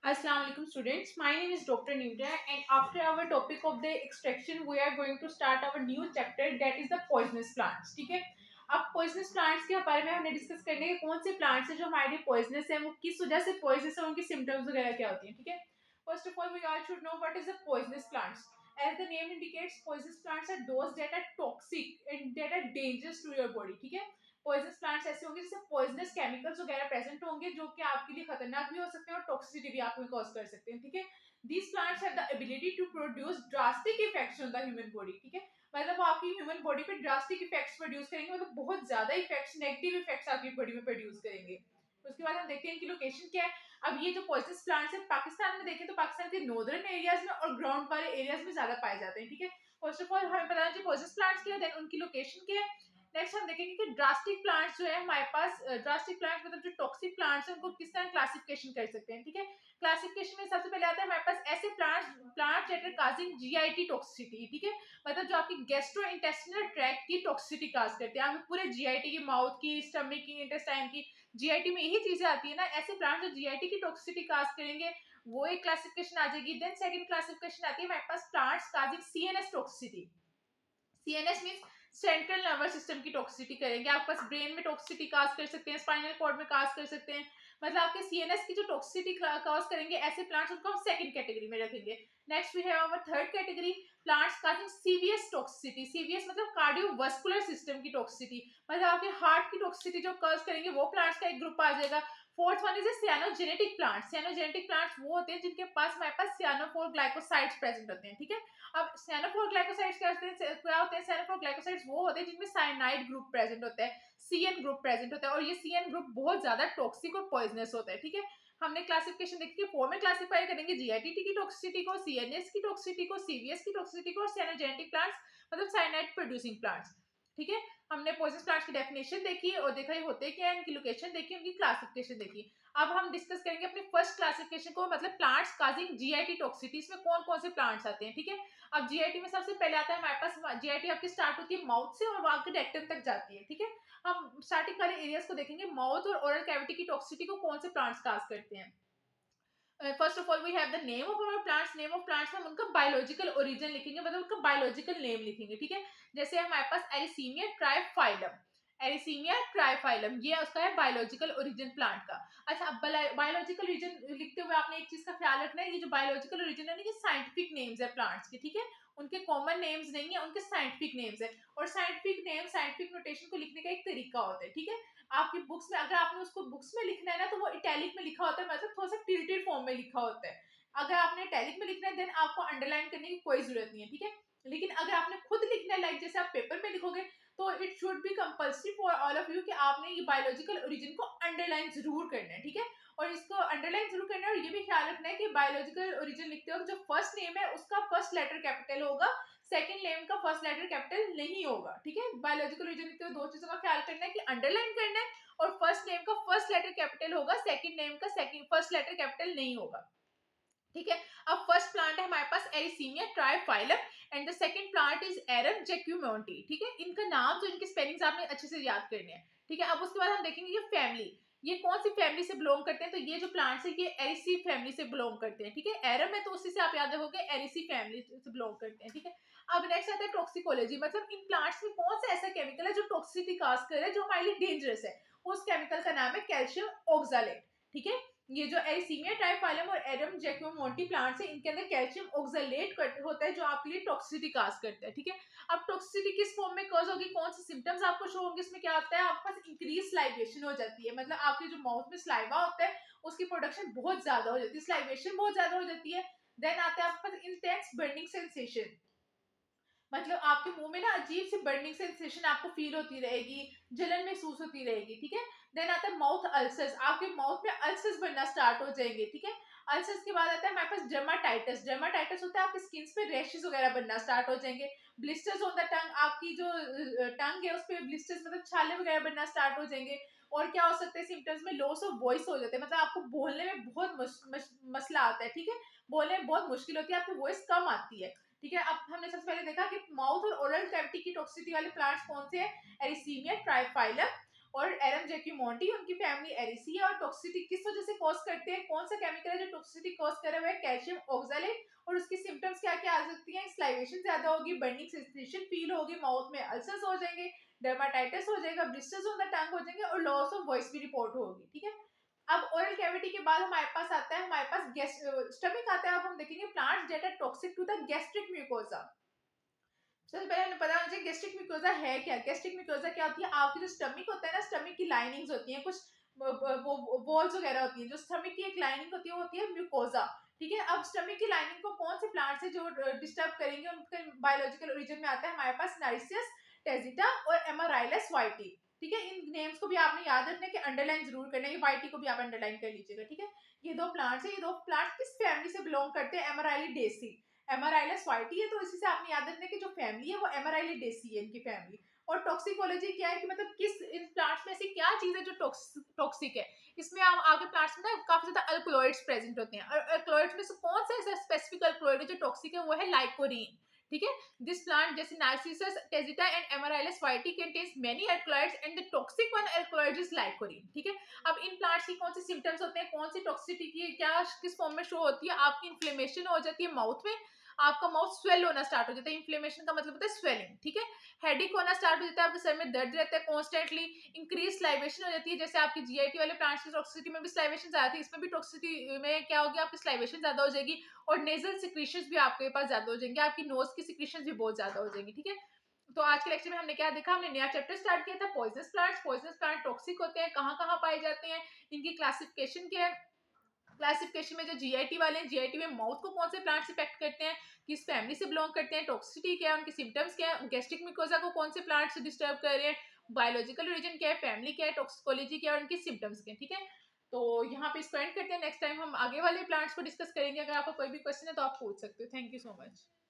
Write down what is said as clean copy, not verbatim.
Assalamu alaikum students. My name is Dr. Nivda and after our topic of the extraction we are going to start our new chapter that is the poisonous plants. ठीक है, अब poisonous plants के बारे में हमने discuss करने के कौन से plants है जो हमारे लिए poisonous है, वो किस वजह से poisonous है, उनकी symptoms वगैरह क्या होती हैं. ठीक है, first of all we all should know what is the poisonous plants. As the name indicates, poisonous plants are those that are toxic and that are dangerous to your body. ठीक है, poisonous plants ऐसे होंगे जिससे poisonous chemicals वगैरह present होंगे जो कि आपके लिए खतरनाक भी हो सकते हैं और टॉक्सिसिटी भी आपको कॉज कर सकते हैं. ठीक है, these plants have the ability to produce drastic effects on the human body. ठीक है, मतलब वो आपकी ह्यूमन बॉडी पे ड्रास्टिक इफेक्ट्स प्रोड्यूस करेंगे, मतलब बहुत ज्यादा इफेक्ट्स, नेगेटिव इफेक्ट्स आपकी बॉडी में प्रोड्यूस करेंगे. उसके बाद हम देखते हैं इनकी लोकेशन क्या है. अब ये जो पॉइजनस प्लांट्स है पाकिस्तान में देखें तो पाकिस्तान के नॉर्दर्न एरियाज में और ग्राउंड वाले एरियाज में ज्यादा पाए जाते हैं. ठीक है, फर्स्ट ऑफ ऑल हमें पता है पॉइजनस प्लांट्स क्या है, देन उनकी लोकेशन क्या है. नेक्स्ट हम देखेंगे कि ड्रास्टिक प्लांट्स जो है हमारे पास, ड्रास्टिक प्लांट्स मतलब जो टॉक्सिक प्लांट्स हैं उनको किस तरह क्लासिफिकेशन कर सकते हैं. ठीक है, क्लासिफिकेशन में सबसे पहले आता है हमारे पास ऐसे plants that are causing GIT toxicity. ठीक है, मतलब जो आपकी गैस्ट्रो इंटेस्टिनल ट्रैक्ट की टॉक्सिसिटी काज करते हैं. हमें पूरे जीआईटी की, माउथ की, स्टमक की, इंटेस्टाइन की, जीआईटी में यही चीजें आती है ना. ऐसे प्लांट जो जीआईटी की टॉक्सिसिटी काज करेंगे वो एक क्लासिफिकेशन आ जाएगी. देन सेकंड क्लासिफिकेशन आती है हमारे पास plants causing CNS toxicity. CNS means central nervous system की टॉक्सिसिटी करेंगे. आप पास ब्रेन में टॉक्सिसिटी काज कर सकते हैं, स्पाइनल कॉर्ड में काज कर सकते हैं, मतलब आपके सीएनएस की जो टॉक्सिसिटी काज करेंगे ऐसे प्लांट्स, उनको हम सेकंड कैटेगरी में रखेंगे. Next we have our third category plants causing CVS toxicity. CVS मतलब कार्डियोवास्कुलर सिस्टम की टॉक्सिसिटी, मतलब आपके हार्ट की टॉक्सिसिटी जो काज करेंगे वो प्लांट्स का एक ग्रुप आ जाएगा. Fourth one is cyanogenetic plants. Cyanogenetic plants वो होते हैं जिनके पास हमारे पास सियानोफोर ग्लाइकोसाइड्स प्रेजेंट होते हैं. ठीक है, अब सियानोफोर ग्लाइकोसाइड्स क्या होते हैं? सियानोफोर ग्लाइकोसाइड्स वो होते हैं जिनमें साइनाइड ग्रुप प्रेजेंट होता है, सीएन ग्रुप प्रेजेंट होता है, और ये सीएन ग्रुप बहुत ज्यादा टॉक्सिक और पॉइजनस होता है. ठीक है, हमने क्लासिफिकेशन देखी कि फोर में क्लासिफाई करेंगे जीआईटी की टॉक्सिसिटी को, सीएनएस की टॉक्सिसिटी को, सीवीएस की टॉक्सिसिटी को और सियानोजेनेटिक प्लांट्स मतलब साइनाइड प्रोड्यूसिंग प्लांट्स. ठीक है, हमने पॉइजनस प्लांट्स की डेफिनेशन देखी और देखा ये होते क्या है, इनकी लोकेशन देखी, उनकी क्लासिफिकेशन देखी. अब हम डिस्कस करेंगे अपनी फर्स्ट क्लासिफिकेशन को, मतलब प्लांट्स काजिंग जीआईटी टॉक्सिसिटी. इसमें कौन कौन से प्लांट्स आते हैं. ठीक है, अब जीआईटी में सबसे पहले आता है हमारे पास, जीआईटी आपकी स्टार्ट होती है माउथ से और वहां के रेक्टम तक जाती है. ठीक है, हम स्टार्टिंग वाले एरियाज को देखेंगे. माउथ और ओरल कैविटी की टॉक्सिसिटी को कौन से प्लांट्स काज करते हैं. First of all we have the name of our plants. Name of plants हम उनका बायोलॉजिकल ओरिजिन लिखेंगे, मतलब उनका बायोलॉजिकल नेम लिखेंगे. ठीक है, जैसे हमारे पास एरिसीमिया ट्राइफाइलम. एरिसीमिया ट्राइफाइलम ये उसका है बायोलॉजिकल ओरिजिन प्लांट का. अच्छा, अब बायोलॉजिकल ओरिजिन लिखते हुए आपने एक चीज का ख्याल रखना है, ये जो बायोलॉजिकल ओरिजिन है ना, ये साइंटिफिक नेम्स है प्लांट्स के. ठीक है, उनके कॉमन नेम्स नहीं है, उनके साइंटिफिक नेम्स है. और साइंटिफिक नेम, साइंटिफिक नोटेशन को लिखने का एक तरीका होता है. ठीक है, आपकी बुक्स में अगर आपने उसको बुक्स में लिखना है ना तो वो इटैलिक में लिखा होता है, मतलब थोड़ा सा टिल्टेड फॉर्म में लिखा होता है. अगर आपने इटैलिक में लिखना है देन आपको अंडरलाइन करने की कोई जरूरत नहीं है. ठीक है, लेकिन अगर आपने खुद लिखना है लाइक जैसे आप पेपर में लिखोगे तो it should be compulsory for all of you कि आपने ये बायोलॉजिकल ओरिजिन को अंडरलाइन जरूर करना है. ठीक है, और इसको अंडरलाइन जरूर करना है और ये भी ख्याल रखना है कि बायोलॉजिकल ओरिजिन लिखते वक्त जो फर्स्ट नेम है उसका फर्स्ट लेटर कैपिटल होगा, सेकंड नेम का फर्स्ट लेटर कैपिटल नहीं होगा. ठीक है, बायोलॉजिकल ओरिजिन लिखते हुए दो चीजों का ख्याल करना है कि अंडरलाइन करना है और फर्स्ट नेम का फर्स्ट लेटर कैपिटल होगा, सेकंड नेम का सेकंड फर्स्ट लेटर कैपिटल नहीं होगा. ठीक है, अब फर्स्ट प्लांट है हमारे पास Arisaema triphyllum and the second plant is Arum jacquemontii. ठीक है, इनका नाम जो इनके स्पेलिंग्स आपने अच्छे से याद करने हैं. ठीक है, अब उसके बाद हम देखेंगे ये फैमिली, ये कौन सी फैमिली से बिलोंग करते हैं. तो ये जो प्लांट्स है ये एरिसी फैमिली से बिलोंग करते हैं. ठीक है, एरम है तो उसी से आप याद रखोगे एरिसी फैमिली से बिलोंग करते हैं. ठीक है, अब नेक्स्ट आता है टॉक्सिकोलॉजी, मतलब इन प्लांट्स में कौन सा ऐसा केमिकल है जो टॉक्सिसिटी काज कर रहा है, जो हमारे लिए डेंजरस है. उस केमिकल का नाम है कैल्शियम ऑक्सैलेट. ठीक है, ये जो एरिसीमिया ट्राइफाइलम और एरम जैक्यूमोंटी प्लांट्स है इनके अंदर कैल्शियम ऑक्सैलेट होता है जो आपके लिए टॉक्सिसिटी काज करता है. ठीक है, अब टॉक्सिसिटी किस फॉर्म में कॉज होगी, कौन से सिम्टम्स आपको शो होंगे, इसमें क्या होता है आपके पास इंक्रीज स्लाइवेशन हो जाती है, मतलब आपके जो माउथ में स्लाइवा होता है उसकी प्रोडक्शन बहुत ज्यादा हो जाती है, स्लाइवेशन बहुत ज्यादा हो जाती है. देन आता है आपके पास इंटेंस बर्निंग सेंसेशन, मतलब आपके मुंह में ना अजीब सी बर्निंग सेंसेशन आपको फील होती रहेगी, जलन महसूस होती रहेगी. ठीक है, देन आता है माउथ अल्सर्स, आपके माउथ में अल्सर्स बनना स्टार्ट हो जाएंगे. ठीक है, अल्सर्स के बाद आता है हमारे पास डर्माटाइटिस. डर्माटाइटिस होता है आपकी स्किन पे रैशेस वगैरह बनना स्टार्ट हो जाएंगे. ब्लिस्टर्स ऑन द टंग, आपकी जो टंग है उस पे ब्लिस्टर्स मतलब छाले वगैरह बनना स्टार्ट हो जाएंगे. और क्या हो सकता है सिम्टम्स में, लॉस ऑफ वॉइस हो जाते हैं, मतलब आपको बोलने में बहुत मसला आता है. ठीक है, बोलने में बहुत मुश्किल होती है, आपकी वॉइस कम आती है. ठीक है, अब हमने सबसे पहले देखा कि माउथ और ओरल कैविटी की टॉक्सिसिटी वाले प्लांट्स कौन से हैं, एरिसीमिया ट्राइफाइलम और एरम जैक्यूमोंटी उनकी फैमिली एरिसी है। और टॉक्सिसिटी किस वजह से कॉज करते हैं, कौन सा केमिकल है जो टॉक्सिसिटी कॉज कर रहा है, कैल्शियम ऑक्सैलेट। और उसकी सिम्टम्स क्या क्या आ सकती हैं, स्लाइवेशन ज्यादा होगी, बर्निंग सेंसेशन फील होगी, माउथ में अल्सर्स हो जाएंगे, डर्माटाइटिस हो जाएगा, ब्लिस्टर्स ऑन द टंग हो जाएंगे और लॉस ऑफ वॉइस भी रिपोर्ट होगी। ठीक है, अब ओरल कैविटी के बाद हमारे पास आता है, हमारे पास स्टमक आता है। अब हम देखेंगे plants that are toxic to the gastric mucosa. सबसे पहले हमें पता होना चाहिए गैस्ट्रिक म्यूकोजा है क्या। गैस्ट्रिक म्यूकोजा क्या होती है, आपकी जो स्टमक होता है ना, स्टमक की लाइनिंग्स होती हैं, कुछ वो वॉल्स वगैरह होती है, जो स्टमक की एक लाइनिंग होती है वो होती है म्यूकोजा। ठीक है, अब स्टमक की लाइनिंग को कौन से प्लांट से जो डिस्टर्ब करेंगे, उनके बायोलॉजिकल ओरिजिन में आता है हमारे पास नाइसियस टेजिटा और एमाराइलस वाइटी। ठीक है, इन नेम्स को भी आपने याद रखना है कि अंडरलाइन जरूर करना है, ये वाइटी को भी आप अंडरलाइन कर लीजिएगा। ठीक है, ये दो प्लांट्स है, ये दो प्लांट किस फैमिली से बिलोंग करते हैं, एमराइलिडेसी। एमराइलस वाइटी है, तो इसी से आपने याद रखना है कि जो फैमिली है वो एमराइलिडेसी है इनकी फैमिली। और टॉक्सिकोलॉजी क्या है कि मतलब किस इन प्लांट्स में ऐसी क्या चीज है जो टॉक्सिक है। इसमें आप आगे प्लांट्स में ना काफी ज्यादा अल्कलॉइड्स प्रेजेंट होते हैं, और अल्कलॉइड्स में से कौन सा ऐसा स्पेसिफिक अल्कलॉइड है जो टॉक्सिक है, वो है लाइकोरीन। ठीक है, दिस प्लांट जैसे नार्सिसस टेजिटा एंड एमराइलस वाइटी contains many alkaloids and the toxic one alkaloid is lycorine. ठीक है, अब इन प्लांट्स की कौन सी सिम्टम्स होते हैं, कौन सी टॉक्सिसिटी की क्या किस फॉर्म में शो होती है, आपकी इन्फ्लेमेशन हो जाती है माउथ में, आपका माउथ स्वेल होना स्टार्ट हो जाता है, इन्फ्लेमेशन का मतलब होता है स्वेलिंग। ठीक है, हेडिक होना स्टार्ट हो जाता है, आपके सर में दर्द रहता है कॉन्स्टेंटली, इंक्रीज स्लाइवेशन हो जाती है, जैसे आपकी जीआईटी वाले प्लांट्स की टॉक्सिसिटी में भी स्लाइवेशन ज्यादा थी, इसमें भी टॉक्सिसिटी में क्या होगी, आपकी स्लाइवेशन ज्यादा हो जाएगी, और नेजल सिक्रीशंस भी आपके पास ज्यादा हो जाएंगे, आपकी नोज की सिक्रीशंस भी बहुत ज्यादा हो जाएंगी। ठीक है, तो आज के लेक्चर में हमने क्या देखा, हमने नया चैप्टर स्टार्ट किया था poisonous plants. Poisonous plant toxic होते हैं, कहाँ कहाँ पाए जाते हैं, इनकी क्लासिफिकेशन क्या है। क्लासिफिकेशन में जो जीआईटी वाले हैं, जीआईटी में माउथ को कौन से प्लांट्स इफेक्ट करते हैं, किस फैमिली से बिलोंग करते हैं, टॉक्सिसिटी क्या है, उनके सिम्टम्स क्या है, गैस्ट्रिक मिकोजा को कौन से प्लांट्स डिस्टर्ब कर रहे हैं, बायोलॉजिकल रीजन क्या है, फैमिली क्या है, टॉक्सिकोलॉजी क्या है, उनके सिम्टम्स क्या है। ठीक है, तो यहाँ पे इसको एंड करते हैं, नेक्स्ट टाइम हम आगे वाले प्लांट्स को डिस्कस करेंगे। अगर आपको कोई भी क्वेश्चन है तो आप पूछ सकते हो। Thank you so much.